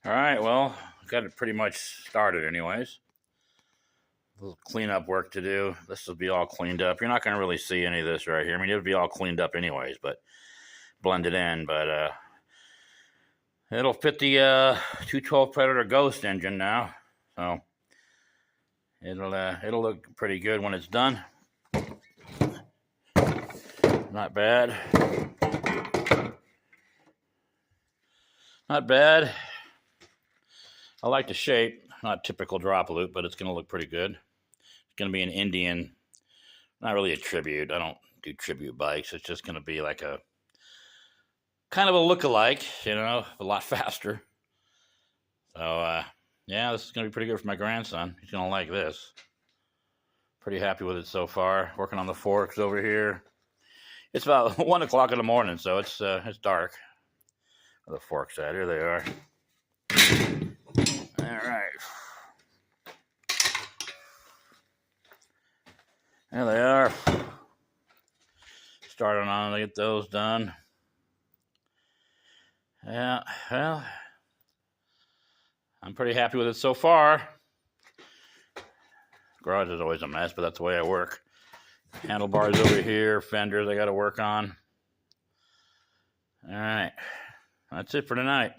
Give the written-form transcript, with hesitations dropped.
All right, well, got it pretty much started anyways. A little cleanup work to do. This will be all cleaned up. You're not going to really see any of this right here. I mean, it'll be all cleaned up anyways, but blended in. But it'll fit the 212 Predator Ghost engine now. So it'll look pretty good when it's done. Not bad. Not bad. I like the shape. Not typical drop loop, but it's going to look pretty good. It's going to be an Indian, not really a tribute. I don't do tribute bikes. It's just going to be like a kind of a look-alike, a lot faster. So, yeah, this is going to be pretty good for my grandson. He's going to like this. Pretty happy with it so far. Working on the forks over here. It's about 1 o'clock in the morning, so it's dark. Where the forks at? Here they are. All right. There they are. Starting on to get those done. Yeah, well, I'm pretty happy with it so far. Garage is always a mess, but that's the way I work. Handlebars over here, fenders I got to work on. All right, that's it for tonight.